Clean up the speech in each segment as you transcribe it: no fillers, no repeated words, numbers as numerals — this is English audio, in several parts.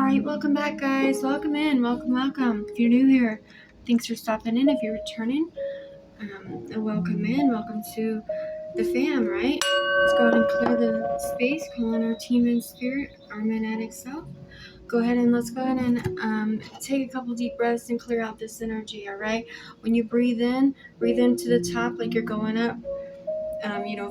Alright, welcome back, guys. Welcome in. Welcome. If you're new here, thanks for stopping in. If you're returning, welcome in. Welcome to the fam, right? Let's go ahead and clear the space, call on our team in spirit, our magnetic self. Let's go ahead and take a couple deep breaths and clear out this energy, alright? When you breathe into the top like you're going up,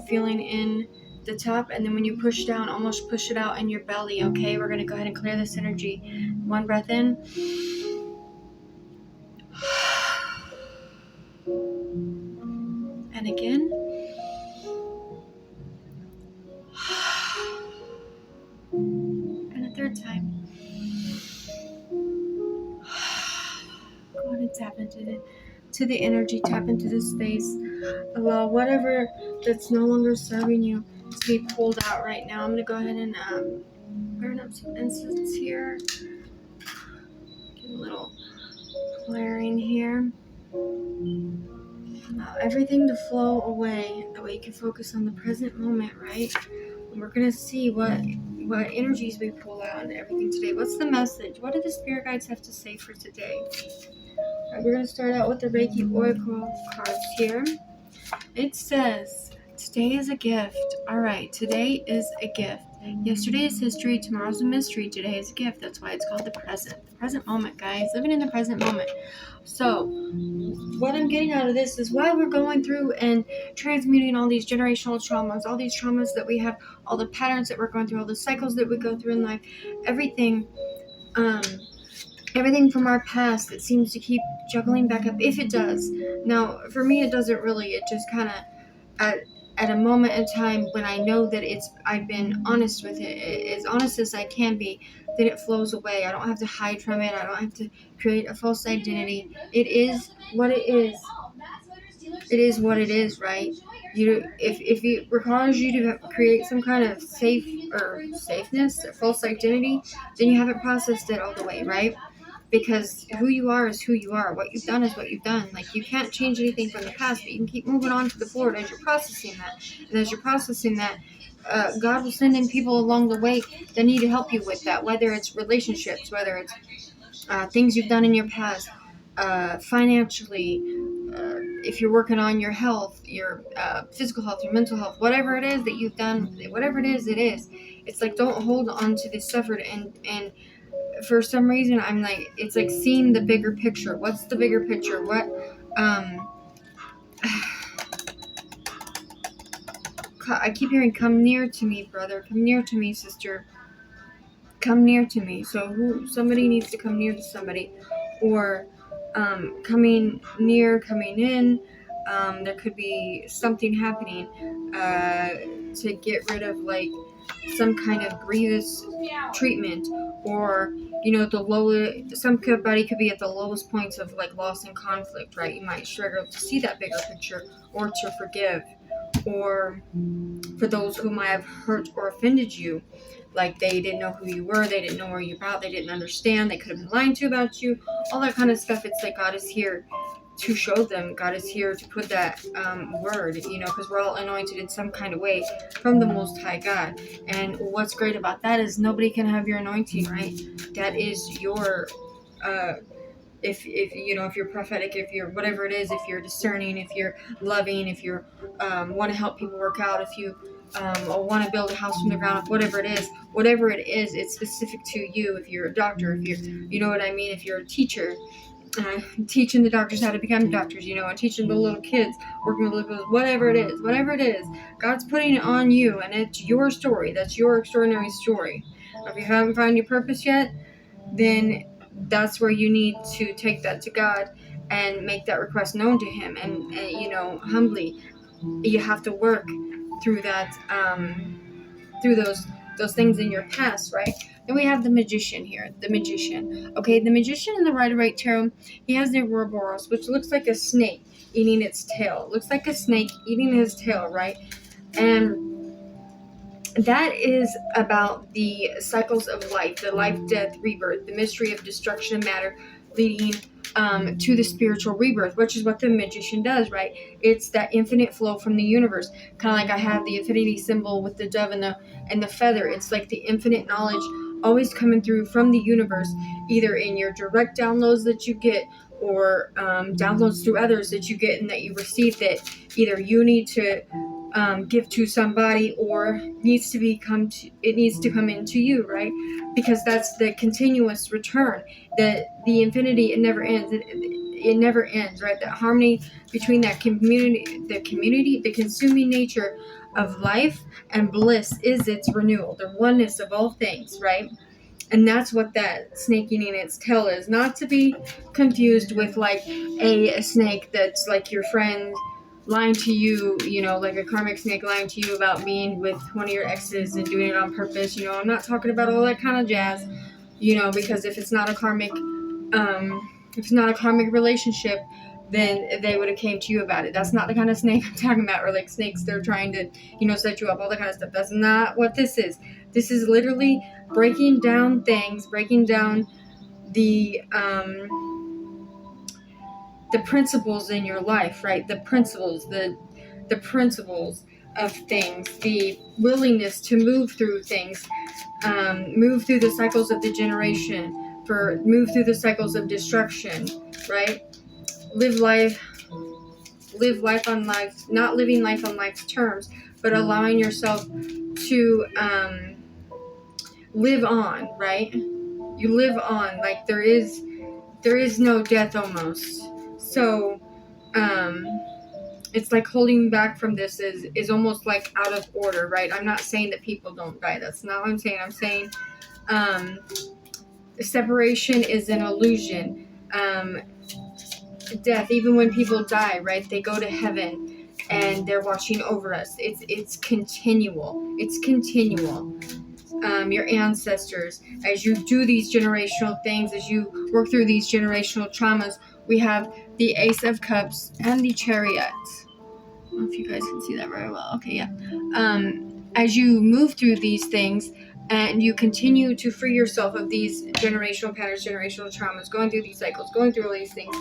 feeling in the top, and then when you push down, almost push it out in your belly, okay? We're going to go ahead and clear this energy. One breath in. And again. And a third time. Go ahead and tap into the energy, tap into the space. Allow whatever that's no longer serving you to be pulled out right now. I'm going to go ahead and burn up some incense here. Get a little flaring here. Allow everything to flow away. That way you can focus on the present moment, right? And we're going to see what energies we pull out and everything today. What's the message? What do the spirit guides have to say for today? All right, we're going to start out with the Reiki Oracle cards here. It says, today is a gift. All right, today is a gift. Yesterday is history, tomorrow's a mystery, today is a gift. That's why it's called the present moment, guys. Living in the present moment. So, what I'm getting out of this is while we're going through and transmuting all these generational traumas, all these traumas that we have, all the patterns that we're going through, all the cycles that we go through in life, everything from our past that seems to keep juggling back up, if it does. Now, for me, it doesn't really. It just kind of, at a moment in time when I know that I've been honest with it, as honest as I can be, then it flows away. I don't have to hide from it. I don't have to create a false identity. It is what it is. It is what it is, right? If it requires you to create some kind of safeness, or false identity, then you haven't processed it all the way, right? Because who you are is who you are. What you've done is what you've done. Like, you can't change anything from the past, but you can keep moving on to the forward as you're processing that. And as you're processing that, God will send in people along the way that need to help you with that, whether it's relationships, whether it's things you've done in your past, financially, if you're working on your health, your physical health, your mental health, whatever it is that you've done, whatever it is. It's like, don't hold on to this suffered and for some reason, I'm like, it's like seeing the bigger picture. What's the bigger picture? I keep hearing, come near to me, brother. Come near to me, sister. Come near to me. So somebody needs to come near to somebody. Or coming near, coming in. There could be something happening to get rid of, like, some kind of grievous treatment, or somebody could be at the lowest points of, like, loss and conflict, right? You might struggle to see that bigger picture, or to forgive, or for those who might have hurt or offended you, like they didn't know who you were, they didn't know where you're about, they didn't understand, they could have been lying to you about you, all that kind of stuff. It's like God is here to show them. God is here to put that word, because we're all anointed in some kind of way from the Most High God. And what's great about that is nobody can have your anointing, right? That is your, if you're prophetic, if you're whatever it is, if you're discerning, if you're loving, if you want to help people work out, if you want to build a house from the ground up, whatever it is, it's specific to you. If you're a doctor, if you're, what I mean, if you're a teacher, teaching the doctors how to become doctors, and teaching the little kids, working with little kids, whatever it is, God's putting it on you, and it's your story. That's your extraordinary story. If you haven't found your purpose yet, then that's where you need to take that to God and make that request known to Him, and humbly, you have to work through that, through those things in your past, right? Then we have the magician here. The magician. Okay, the magician in the Rider-Waite Tarot, he has the Ouroboros, which looks like a snake eating its tail. It looks like a snake eating his tail, right? And that is about the cycles of life, the life, death, rebirth, the mystery of destruction of matter, leading to the spiritual rebirth, which is what the magician does, right? It's that infinite flow from the universe. Kind of like I have the infinity symbol with the dove and the feather. It's like the infinite knowledge always coming through from the universe, either in your direct downloads that you get, or downloads through others that you get and that you receive, that either you need to give to somebody, or needs to come into you, right? Because that's the continuous return, the infinity. It never ends. It never ends, right? That harmony between that the consuming nature of life and bliss is its renewal, the oneness of all things, right? And that's what that snake eating its tail is. Not to be confused with like a snake that's like your friend lying to you, like a karmic snake lying to you about being with one of your exes and doing it on purpose. I'm not talking about all that kind of jazz, because if it's not a karmic relationship, then they would have came to you about it. That's not the kind of snake I'm talking about. Or like snakes, they're trying to, set you up, all that kind of stuff. That's not what this is. This is literally breaking down things, breaking down the principles in your life, right? The principles of things, the willingness to move through things, move through the cycles of degeneration, move through the cycles of destruction, right? Live life on life, not living life on life's terms, but allowing yourself to live on, right? You live on, like there is no death almost. So it's like holding back from this is almost like out of order, right? I'm not saying that people don't die. That's not what I'm saying. I'm saying separation is an illusion. Death, even when people die, right? They go to heaven and they're watching over us. It's continual. It's continual. Your ancestors, as you do these generational things, as you work through these generational traumas, we have the Ace of Cups and the Chariot. I don't know if you guys can see that very well. Okay, yeah. As you move through these things and you continue to free yourself of these generational patterns, generational traumas, going through these cycles, going through all these things,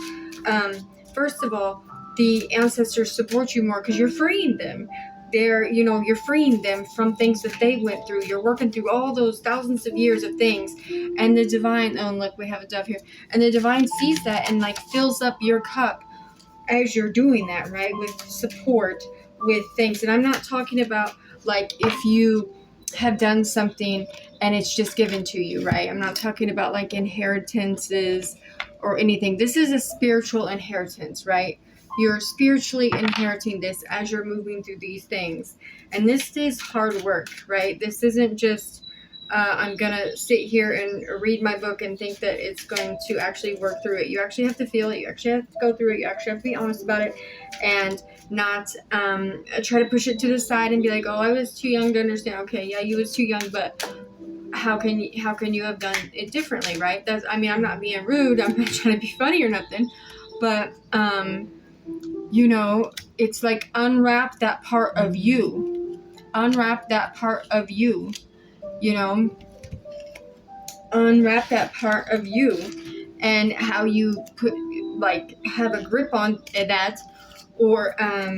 first of all, the ancestors support you more because you're freeing them. You're freeing them from things that they went through. You're working through all those thousands of years of things, and the divine, oh look, we have a dove here, and the divine sees that and like fills up your cup as you're doing that, right? With support, with things. And I'm not talking about like if you have done something and it's just given to you, right? I'm not talking about like inheritances or anything. This is a spiritual inheritance, right? You're spiritually inheriting this as you're moving through these things. And this is hard work, right? This isn't just, I'm going to sit here and read my book and think that it's going to actually work through it. You actually have to feel it. You actually have to go through it. You actually have to be honest about it and not try to push it to the side and be like, oh, I was too young to understand. Okay, yeah, you was too young, but how can you have done it differently, right? I'm not being rude. I'm not trying to be funny or nothing, but it's like unwrap that part of you. Unwrap that part of you. Unwrap that part of you, and how you have a grip on that, or how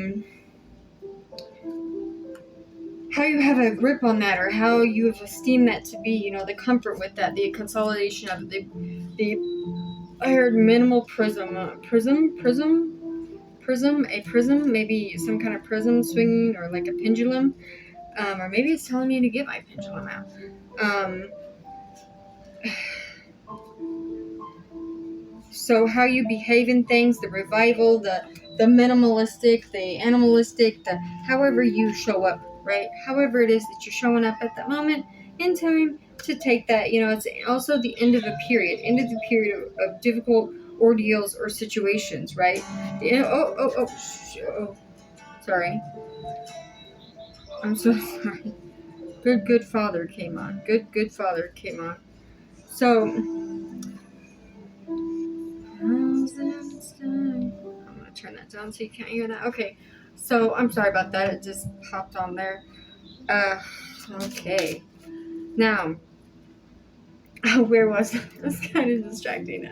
you have a grip on that, or how you have esteemed that to be, the comfort with that, the consolidation of the I heard minimal prism, a prism, maybe some kind of prism swinging, or like a pendulum, or maybe it's telling me to get my pendulum out. So how you behave in things, the revival, the minimalistic, the animalistic, the however you show up, right? However it is that you're showing up at that moment in time to take that, it's also the end of a period, of difficult ordeals or situations, right? Sorry. I'm so sorry. Good Father came on. Good Father came on. So, I'm going to turn that down so you can't hear that. Okay. So, I'm sorry about that. It just popped on there. Okay. Now, where was it? It was kind of distracting.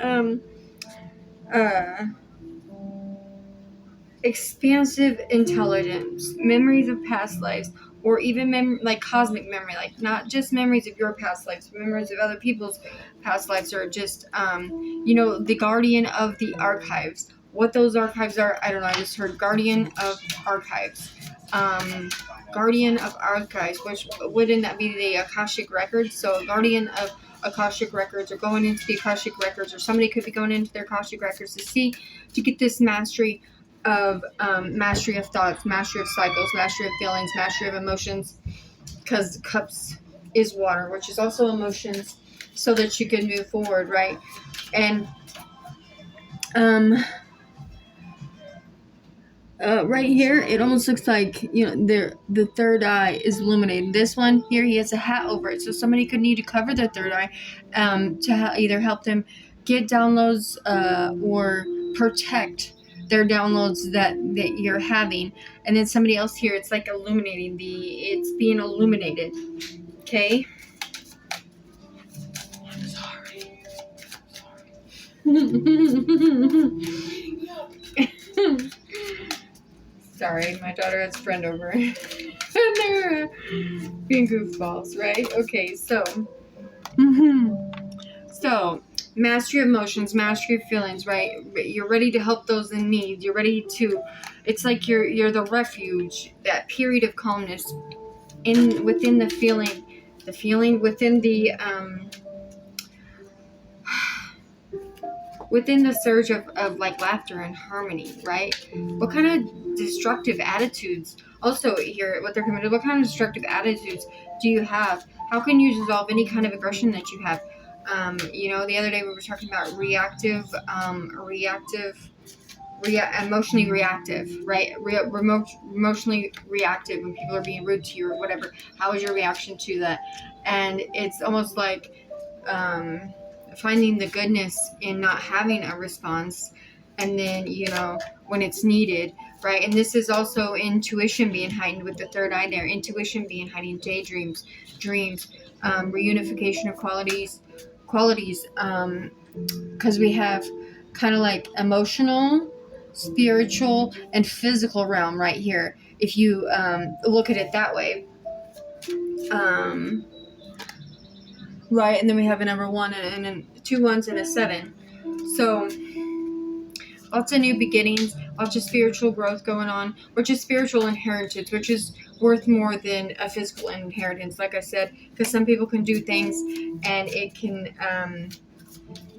Expansive intelligence, memories of past lives, or even like cosmic memory, like not just memories of your past lives, but memories of other people's past lives, or just the guardian of the archives. What those archives are, I don't know. I just heard guardian of archives. Guardian of archives, which wouldn't that be the Akashic records? So guardian of Akashic records, or going into the Akashic records, or somebody could be going into their Akashic records to get this mastery of thoughts, mastery of cycles, mastery of feelings, mastery of emotions, because cups is water, which is also emotions, so that you can move forward, right? And right here, it almost looks like, the third eye is illuminated. This one here, he has a hat over it, so somebody could need to cover their third eye, to either help them get downloads, or protect their downloads that you're having. And then somebody else here, it's like illuminating it's being illuminated. Okay. Sorry. Sorry, my daughter has a friend over and they're being goofballs, right? Okay, so mastery of emotions, mastery of feelings, right? You're ready to help those in need. You're ready to, it's like you're the refuge, that period of calmness within the feeling within the within the surge of like laughter and harmony, right? What kind of destructive attitudes, also here, what they're committed, what kind of destructive attitudes do you have? How can you dissolve any kind of aggression that you have? The other day we were talking about emotionally reactive, right? Emotionally reactive when people are being rude to you or whatever. How is your reaction to that? And it's almost like finding the goodness in not having a response, and then when it's needed, right? And this is also intuition being heightened with the third eye there. Intuition being heightened, daydreams, dreams, reunification of qualities, because we have kind of like emotional, spiritual, and physical realm right here, if you look at it that way. Right, and then we have a number 1 and 2 ones and a 7. So lots of new beginnings, lots of spiritual growth going on, which is spiritual inheritance, which is worth more than a physical inheritance, like I said, because some people can do things and it can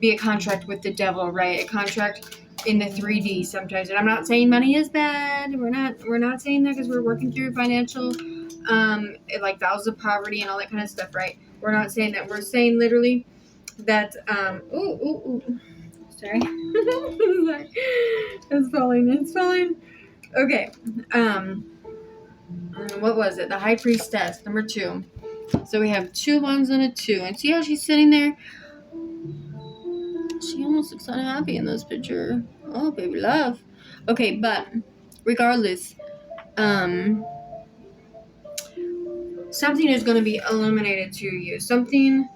be a contract with the devil, right? A contract in the 3D sometimes. And I'm not saying money is bad. We're not saying that, because we're working through financial like vows of poverty and all that kind of stuff, right? We're not saying that. We're saying literally that sorry. Sorry. It's falling. Okay. What was it? The High Priestess, number 2. So we have 2 ones and a 2. And see how she's sitting there? She almost looks unhappy in this picture. Oh, baby love. Okay, but regardless, something is going to be illuminated to you. Something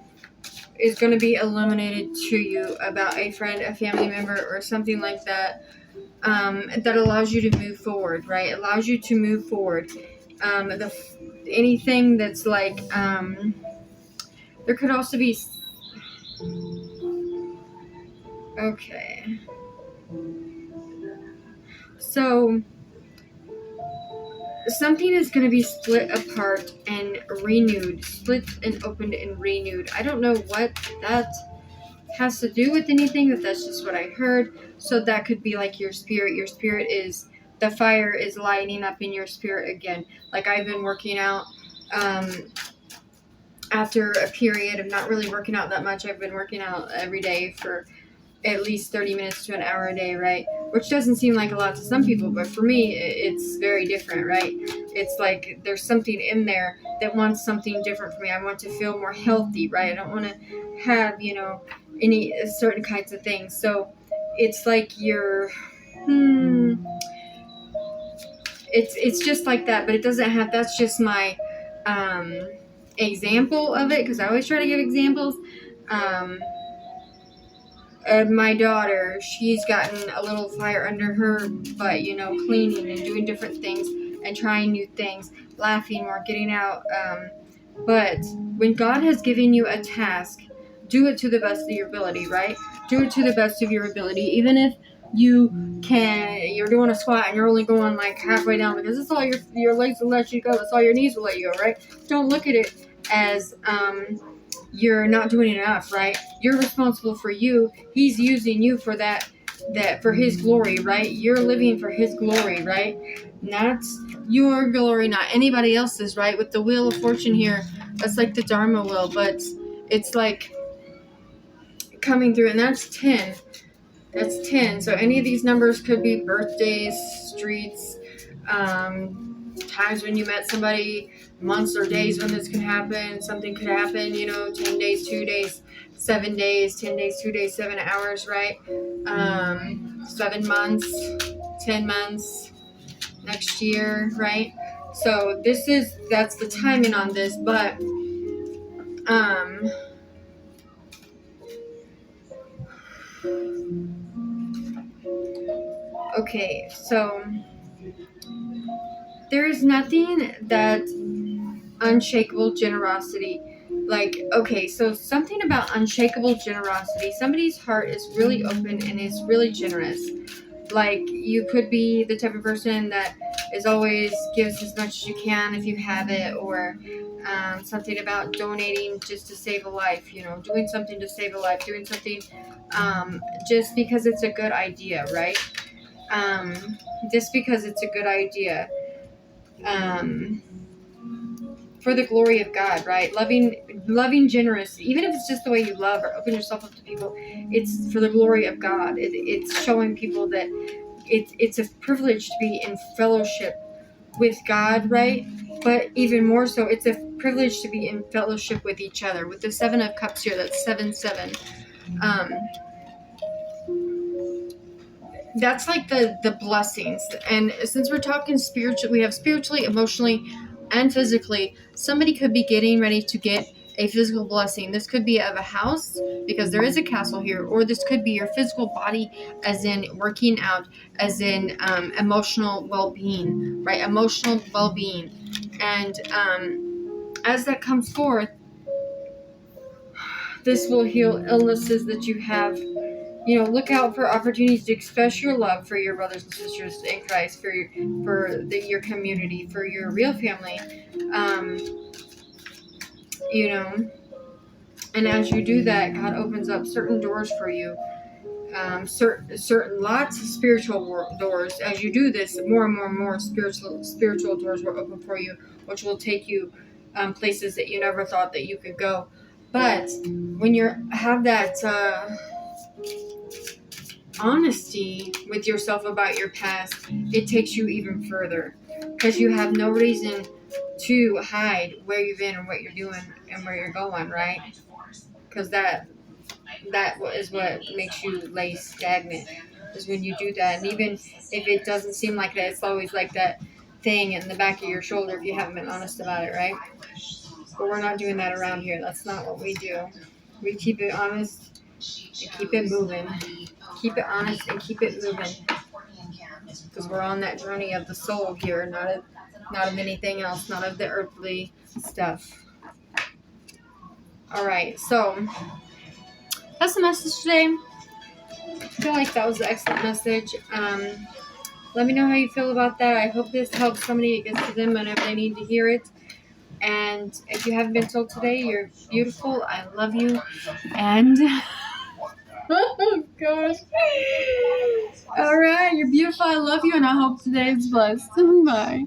is going to be illuminated to you about a friend, a family member, or something like that, that allows you to move forward, right? Allows you to move forward. Anything that's like, there could also be, okay. So, something is going to be split apart and renewed. Split and opened and renewed. I don't know what that has to do with anything, but that's just what I heard. So that could be like your spirit. Your spirit is, the fire is lighting up in your spirit again. Like I've been working out, after a period of not really working out that much. I've been working out every day for at least 30 minutes to an hour a day, right? Which doesn't seem like a lot to some people, but for me, it's very different, right? It's like there's something in there that wants something different for me. I want to feel more healthy, right? I don't want to have, any certain kinds of things. So it's like you're, it's just like that, but it doesn't have, that's just my example of it, because I always try to give examples. My daughter, she's gotten a little fire under her butt, cleaning and doing different things and trying new things. laughing more, getting out. But when God has given you a task, do it to the best of your ability, right? Do it to the best of your ability. Even if you're doing a squat and you're only going like halfway down because it's all your legs will let you go. It's all your knees will let you go, right? Don't look at it as you're not doing enough, right? You're responsible for you. He's using you for that for his glory, right? You're living for his glory, right? And that's your glory, not anybody else's, right? With the wheel of fortune here, that's like the Dharma wheel, but it's like coming through, and that's 10. That's 10. So any of these numbers could be birthdays, streets, times when you met somebody, months or days when this could happen. Something could happen, 10 days, 2 days, 7 days, 10 days, 2 days, 7 hours, right? 7 months, 10 months, next year, right? So that's the timing on this, but okay, so there is nothing that unshakable generosity. Like, okay, so something about unshakable generosity. Somebody's heart is really open and is really generous. Like, you could be the type of person that is always gives as much as you can if you have it, or something about donating just to save a life, doing something to save a life, doing something just because it's a good idea, right? Just because it's a good idea. For the glory of God, right? Loving generous, even if it's just the way you love or open yourself up to people, it's for the glory of God. It's showing people that it's a privilege to be in fellowship with God, right? But even more so, it's a privilege to be in fellowship with each other. With the 7 of Cups here, that's 7-7. That's like the blessings. And since we're talking spiritual, we have spiritually, emotionally, and physically. Somebody could be getting ready to get a physical blessing. This could be of a house, because there is a castle here, or this could be your physical body, as in working out, as in emotional well-being, right? Emotional well-being. And as that comes forth, this will heal illnesses that you have. Look out for opportunities to express your love for your brothers and sisters in Christ, for your community, for your real family. And as you do that, God opens up certain doors for you. Certain lots of spiritual doors. As you do this, more and more spiritual doors will open for you, which will take you places that you never thought that you could go. But when you have that honesty with yourself about your past, it takes you even further, because you have no reason to hide where you've been and what you're doing and where you're going, right? Because that is what makes you lay stagnant, is when you do that. And even if it doesn't seem like that, it's always like that thing in the back of your shoulder if you haven't been honest about it, right? But we're not doing that around here. That's not what we do. We keep it honest and keep it moving. Keep it honest and keep it moving, because we're on that journey of the soul here, not of anything else, not of the earthly stuff. All right, so that's the message today. I feel like that was an excellent message. Let me know how you feel about that. I hope this helps somebody. It gets to them whenever they need to hear it. And if you haven't been told today, you're beautiful. I love you. And oh gosh. All right, you're beautiful. I love you, and I hope today is blessed. Bye.